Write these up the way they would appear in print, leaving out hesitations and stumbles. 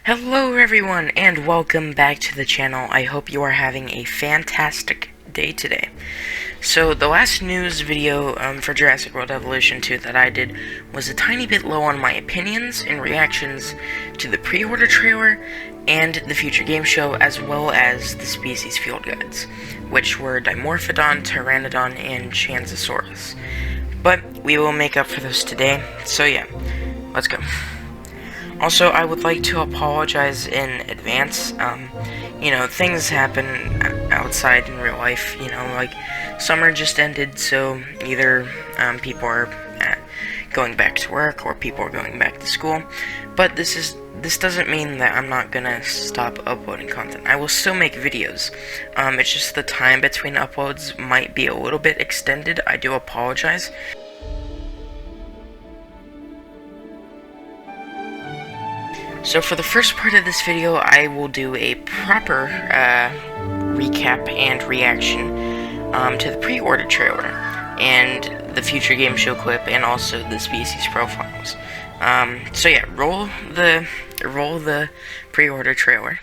Hello everyone, and welcome back to the channel. I hope you are having a fantastic day today. So, the last news video for Jurassic World Evolution 2 that I did was a tiny bit low on my opinions and reactions to the pre-order trailer and the future game show, as well as the species field guides, which were Dimorphodon, Pteranodon, and Mosasaurus. But we will make up for those today, so yeah, let's go. Also, I would like to apologize in advance. Things happen outside in real life, like summer just ended, so either people are going back to work or people are going back to school. But this doesn't mean that I'm not gonna stop uploading content. I will still make videos. It's just the time between uploads might be a little bit extended. I do apologize. So for the first part of this video, I will do a proper recap and reaction to the pre-order trailer and the future game show clip and also the species profiles. So yeah, roll the pre-order trailer.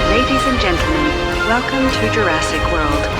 Ladies and gentlemen, welcome to Jurassic World.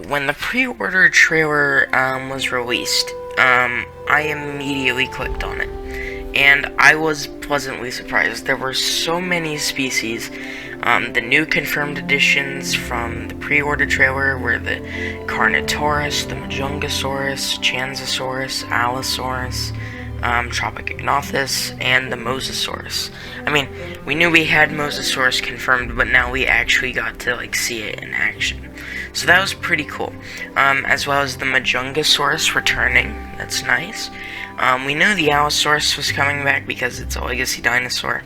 When the pre-order trailer was released, I immediately clicked on it, and I was pleasantly surprised. There were so many species. The new confirmed additions from the pre-order trailer were the Carnotaurus, the Majungasaurus, Chanzosaurus, Allosaurus, Tropicognathus, and the Mosasaurus. I mean, we knew we had Mosasaurus confirmed, but now we actually got to see it in action. So that was pretty cool. As well as the Majungasaurus returning. That's nice. We knew the Allosaurus was coming back because it's a legacy dinosaur.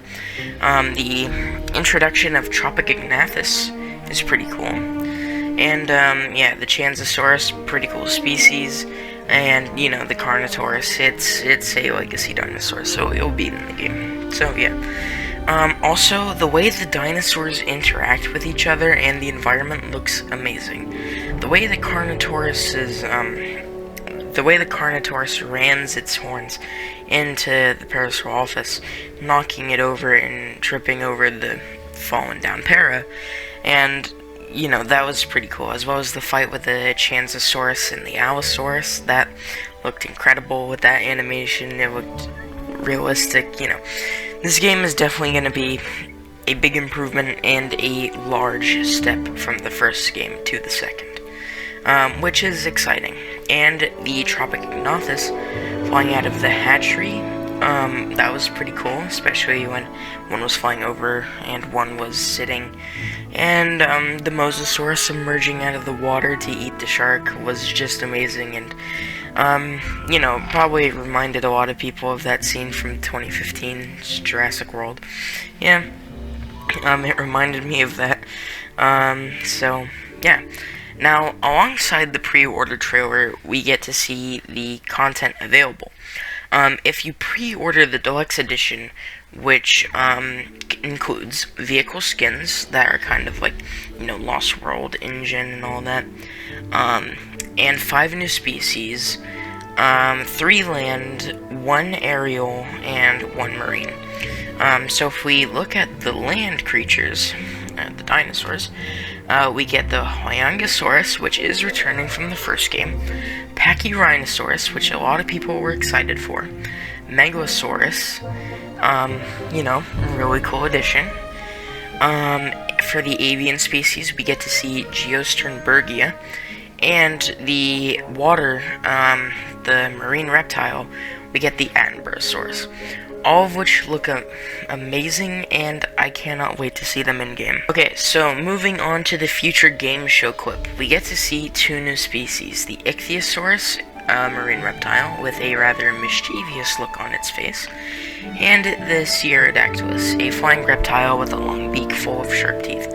The introduction of Tropicognathus is pretty cool. And, yeah, the Chanzosaurus, pretty cool species. And, the Carnotaurus, it's a legacy dinosaur, so it'll be in the game. So, yeah. Also, the way the dinosaurs interact with each other and the environment looks amazing. The way the Carnotaurus rams its horns into the Parasaurolophus, knocking it over and tripping over the fallen down para, and that was pretty cool, as well as the fight with the Chanzosaurus and the Allosaurus. That looked incredible with that animation. It looked realistic. This game is definitely going to be a big improvement and a large step from the first game to the second, which is exciting. And the Tropicognathus flying out of the hatchery, that was pretty cool, especially when one was flying over and one was sitting. And the Mosasaurus emerging out of the water to eat the shark was just amazing, and probably reminded a lot of people of that scene from 2015's Jurassic World. Yeah, it reminded me of that. So, yeah. Now, alongside the pre-order trailer, we get to see the content available. If you pre-order the deluxe edition, which includes vehicle skins that are kind of like, Lost World engine and all that, and 5 new species, 3 land, 1 aerial, and 1 marine. So if we look at the land creatures, the dinosaurs, we get the Huangosaurus, which is returning from the first game, Pachyrhinosaurus, which a lot of people were excited for, Megalosaurus, really cool addition. For the avian species, we get to see Geosternbergia, and the water, the marine reptile, we get the Attenborosaurus. All of which look amazing, and I cannot wait to see them in-game. Okay, so moving on to the future game show clip, we get to see 2 new species, the Ichthyosaurus, a marine reptile with a rather mischievous look on its face, and the Sierradactylus, a flying reptile with a long beak full of sharp teeth.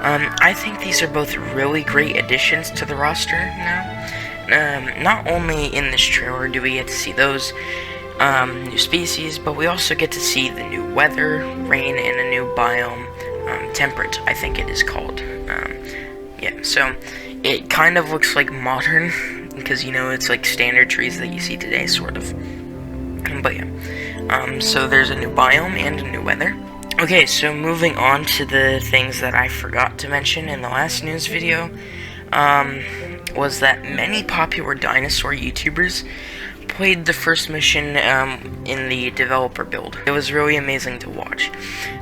I think these are both really great additions to the roster now. Not only in this trailer do we get to see those new species, but we also get to see the new weather, rain, and a new biome, temperate, I think it is called. Yeah, so it kind of looks like modern, because, it's like standard trees that you see today, sort of. But yeah, so there's a new biome and a new weather. Okay, so moving on to the things that I forgot to mention in the last news video, was that many popular dinosaur YouTubers played the first mission in the developer build. It was really amazing to watch.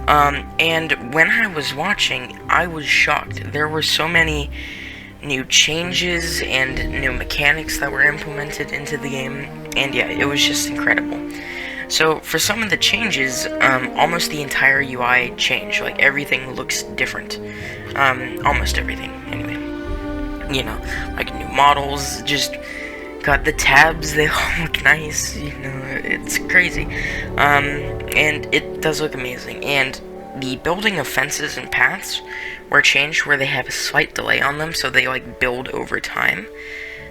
And when I was watching, I was shocked. There were so many new changes and new mechanics that were implemented into the game, and yeah, it was just incredible. So for some of the changes, almost the entire UI changed. Like, everything looks different. Almost everything, anyway. Like new models, just got the tabs, they all look nice, it's crazy. And it does look amazing. And the building of fences and paths were changed where they have a slight delay on them, so they like build over time.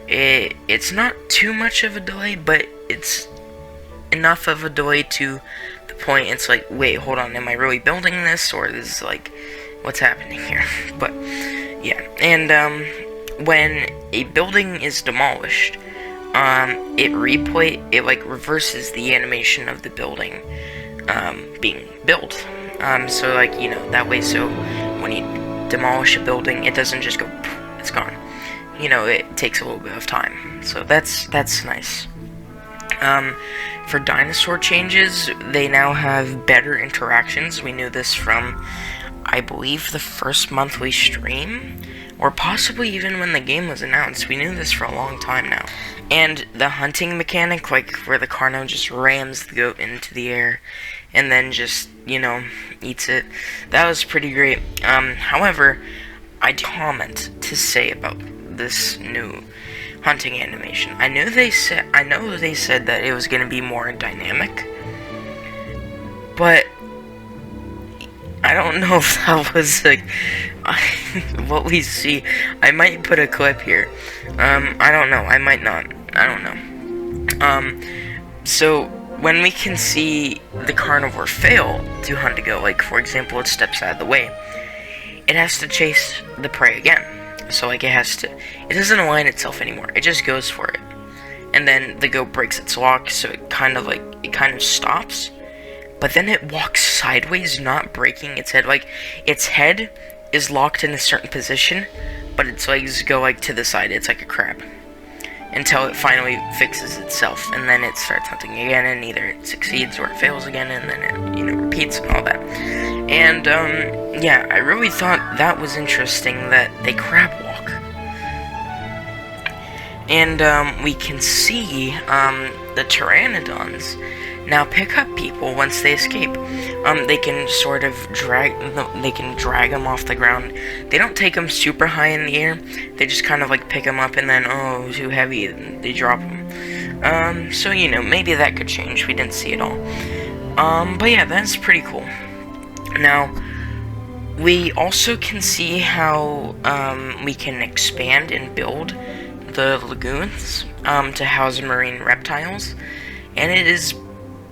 It's not too much of a delay, but it's enough of a delay to the point it's like, wait, hold on, am I really building this, or is this like, what's happening here? But yeah, and when a building is demolished, it like reverses the animation of the building being built. So like, that way, so when you demolish a building, it doesn't just go poof, it's gone. It takes a little bit of time. So that's nice. For dinosaur changes, they now have better interactions. We knew this from, I believe, the first monthly stream, or possibly even when the game was announced. We knew this for a long time now. And the hunting mechanic, like where the Carno just rams the goat into the air and then just, eats it, that was pretty great. However, I do comment to say about this new hunting animation. I know they said that it was going to be more dynamic, but I don't know if that was like what we see. I might put a clip here. I don't know. I might not. I don't know. So when we can see the carnivore fail to hunt a goat, like for example, it steps out of the way, it has to chase the prey again. So like it doesn't align itself anymore. It just goes for it. And then the goat breaks its lock, so it kind of stops. But then it walks sideways, not breaking its head. Like, its head is locked in a certain position, but its legs go like to the side. It's like a crab. Until it finally fixes itself, and then it starts hunting again, and either it succeeds or it fails again, and then it, repeats and all that. And, yeah, I really thought that was interesting that they crab walk. And, we can see, the pteranodons now pick up people once they escape. They can sort of drag them off the ground. They don't take them super high in the air. They just kind of like pick them up and then, oh, too heavy, and they drop them. So, maybe that could change. We didn't see it all. But yeah, that's pretty cool. Now, we also can see how we can expand and build the lagoons to house marine reptiles, and it is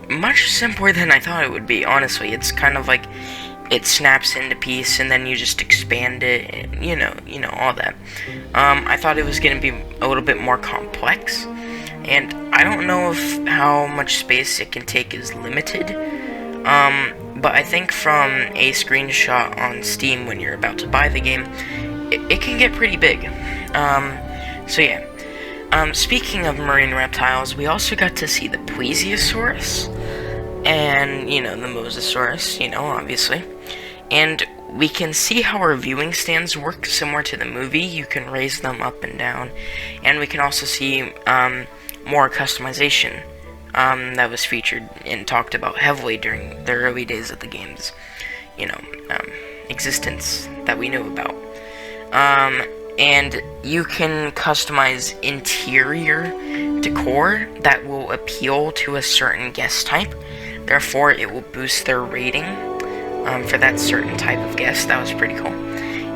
much simpler than I thought it would be, honestly. It's kind of like it snaps into piece and then you just expand it, and, you know, all that. I thought it was going to be a little bit more complex, and I don't know if how much space it can take is limited, but I think from a screenshot on Steam when you're about to buy the game, it can get pretty big. So yeah. Speaking of marine reptiles, we also got to see the Plesiosaurus, and, you know, the Mosasaurus, you know, obviously. And we can see how our viewing stands work similar to the movie. You can raise them up and down, and we can also see more customization that was featured and talked about heavily during the early days of the game's, you know, existence that we knew about. And you can customize interior decor that will appeal to a certain guest type. Therefore, it will boost their rating for that certain type of guest. That was pretty cool.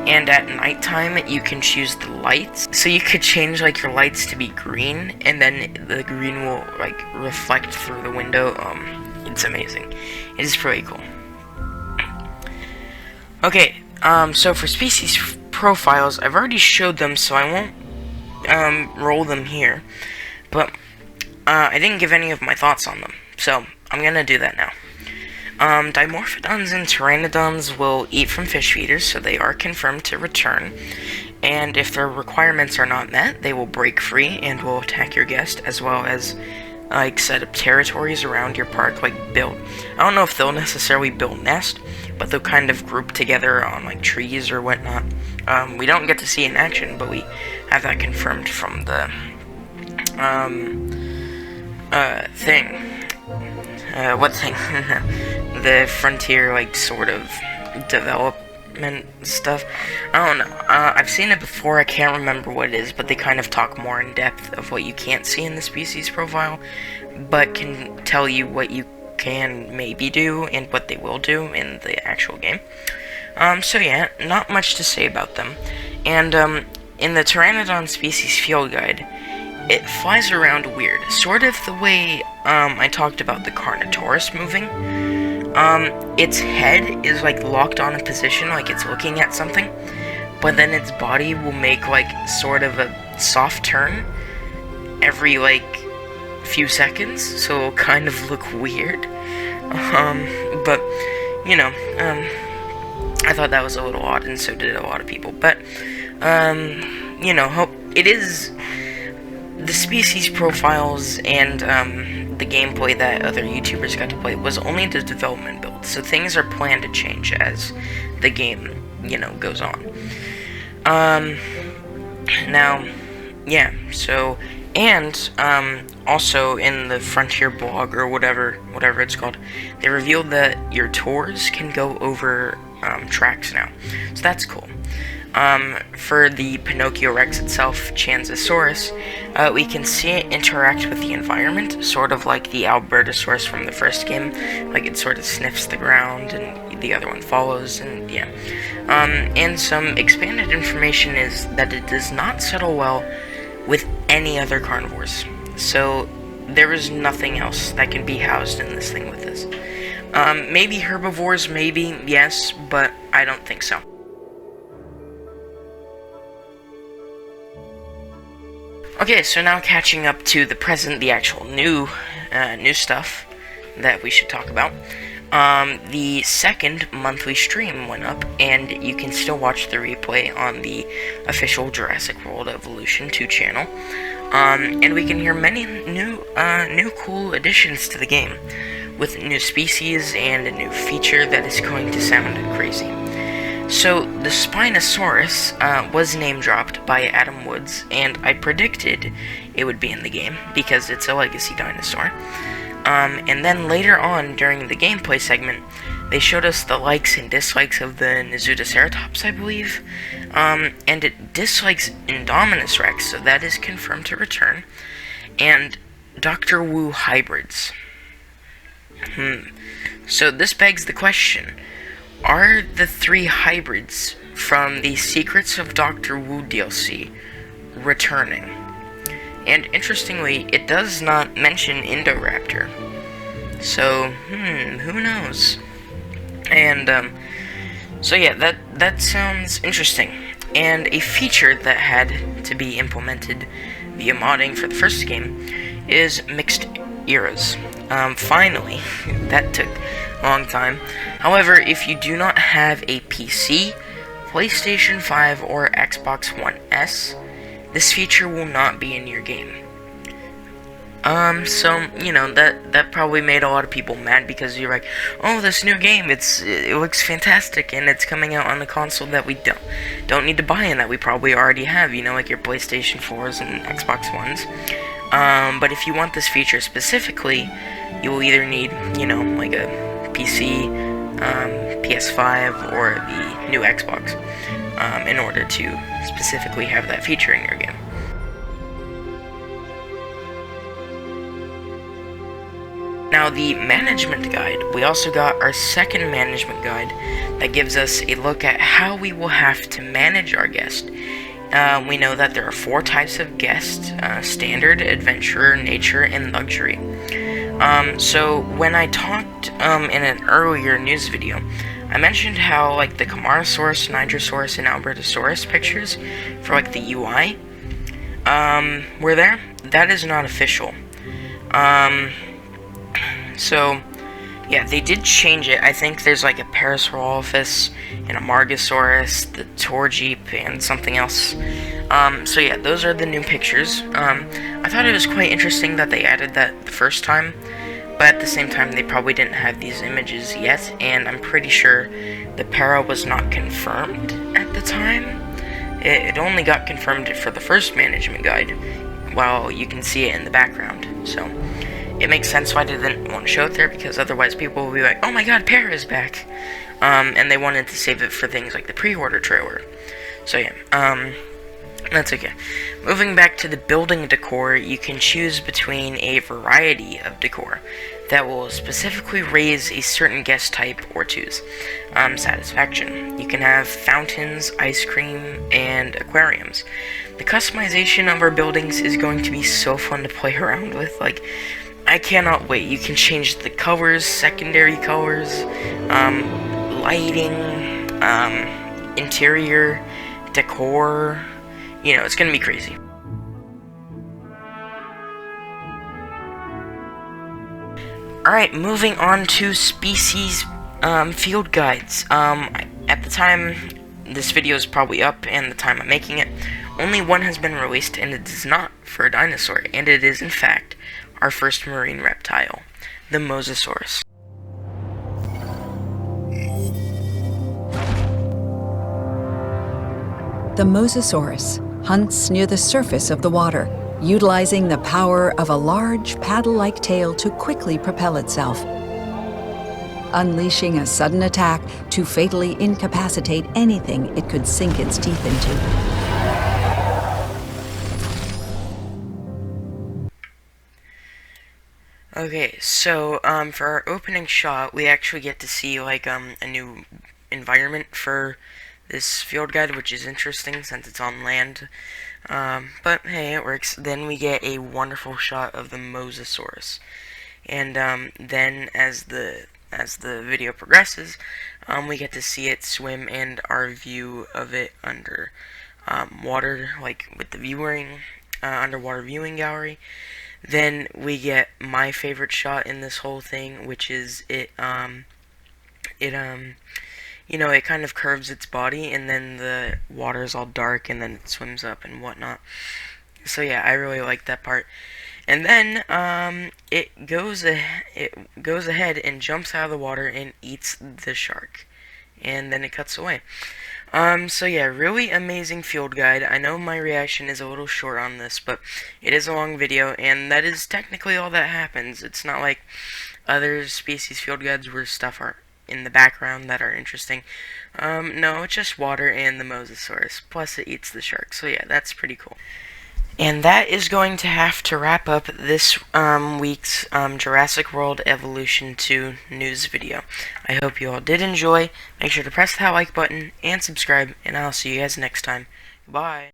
And at nighttime, you can choose the lights. So you could change, like, your lights to be green, and then the green will, like, reflect through the window. It's amazing. It is pretty cool. Okay, so for species profiles, I've already showed them, so I won't roll them here. But I didn't give any of my thoughts on them, so I'm gonna do that now. Dimorphodons and pteranodons will eat from fish feeders, so they are confirmed to return. And if their requirements are not met, they will break free and will attack your guest, as well as like set up territories around your park, like build. I don't know if they'll necessarily build nest, but they'll kind of group together on like trees or whatnot. We don't get to see in action, but we have that confirmed from the thing. What thing? The frontier, like, sort of development stuff. I don't know. I've seen it before. I can't remember what it is, but they kind of talk more in depth of what you can't see in the species profile, but can tell you what you can maybe do and what they will do in the actual game. So yeah, not much to say about them. And in the Pteranodon species field guide, it flies around weird, sort of the way I talked about the Carnotaurus moving. Its head is like locked on a position, like it's looking at something, but then its body will make like sort of a soft turn every like few seconds, so it'll kind of look weird. But you know, I thought that was a little odd, and so did a lot of people. But you know, it is the species profiles and the gameplay that other YouTubers got to play was only the development build, so things are planned to change as the game, you know, goes on. Now, yeah, so, and also in the Frontier blog, or whatever it's called, they revealed that your tours can go over tracks now, so that's cool. For the Pinocchio Rex itself, Chanzosaurus, we can see it interact with the environment, sort of like the Albertosaurus from the first game, like it sort of sniffs the ground and the other one follows, and yeah. And some expanded information is that it does not settle well with any other carnivores, so there is nothing else that can be housed in this thing with this. Maybe herbivores, maybe, yes, but I don't think so. Okay, so now catching up to the present, the actual new stuff that we should talk about. The second monthly stream went up, and you can still watch the replay on the official Jurassic World Evolution 2 channel. And we can hear many new cool additions to the game, with new species and a new feature that is going to sound crazy. So, the Spinosaurus was name-dropped by Adam Woods, and I predicted it would be in the game, because it's a legacy dinosaur. And then later on, during the gameplay segment, they showed us the likes and dislikes of the Nizoodoceratops, I believe, and it dislikes Indominus Rex, so that is confirmed to return, and Dr. Wu hybrids. So this begs the question, are the 3 hybrids from the Secrets of Dr. Wu DLC returning. And interestingly, it does not mention Indoraptor. So, who knows? And, so yeah, that sounds interesting. And a feature that had to be implemented via modding for the first game is mixed eras. Finally, that took a long time. However, if you do not have a PC, PlayStation 5, or Xbox One S, this feature will not be in your game. So, you know, that probably made a lot of people mad because you're like, oh, this new game, it looks fantastic, and it's coming out on the console that we don't need to buy and that we probably already have, you know, like your PlayStation 4s and Xbox Ones. But if you want this feature specifically, you will either need, you know, like a PC, PS5, or the new Xbox, in order to specifically have that feature in your game. Now, the management guide, we also got our second management guide that gives us a look at how we will have to manage our guest. We know that there are 4 types of guests: standard, adventurer, nature, and luxury. So when I talked in an earlier news video, I mentioned how like the Camarasaurus, Nigrosaurus, and Albertosaurus pictures for like the UI were there. That is not official. So, yeah, they did change it. I think there's like a Parasaurolophus and a Margosaurus, the Torjeep, and something else. So yeah, those are the new pictures. I thought it was quite interesting that they added that the first time, but at the same time, they probably didn't have these images yet, and I'm pretty sure the para was not confirmed at the time. It only got confirmed for the first management guide, while you can see it in the background, so it makes sense why they didn't want to show it there, because otherwise people will be like, oh my god, Para is back! And they wanted to save it for things like the pre-order trailer. So yeah, that's okay. Moving back to the building decor, you can choose between a variety of decor that will specifically raise a certain guest type or two's satisfaction. You can have fountains, ice cream, and aquariums. The customization of our buildings is going to be so fun to play around with. Like, I cannot wait. You can change the colors, secondary colors, lighting, interior, decor. You know, it's gonna be crazy. Alright, moving on to species field guides. At the time this video is probably up and the time I'm making it, only one has been released, and it is not for a dinosaur, and it is in fact our first marine reptile, the Mosasaurus. The Mosasaurus hunts near the surface of the water, utilizing the power of a large paddle-like tail to quickly propel itself, unleashing a sudden attack to fatally incapacitate anything it could sink its teeth into. Okay, so for our opening shot, we actually get to see like a new environment for this field guide, which is interesting since it's on land. But hey, it works. Then we get a wonderful shot of the Mosasaurus, and then as the video progresses, we get to see it swim, and our view of it under water, like with the viewing underwater viewing gallery. Then we get my favorite shot in this whole thing, which is it you know, it kind of curves its body, and then the water is all dark, and then it swims up and whatnot. So yeah, I really like that part. And then it goes ahead and jumps out of the water and eats the shark, and then it cuts away. So yeah, really amazing field guide. I know my reaction is a little short on this, but it is a long video, and that is technically all that happens. It's not like other species field guides where stuff are in the background that are interesting. No, it's just water and the Mosasaurus, plus it eats the shark. So yeah, that's pretty cool. And that is going to have to wrap up this week's Jurassic World Evolution 2 news video. I hope you all did enjoy. Make sure to press that like button and subscribe, and I'll see you guys next time. Bye.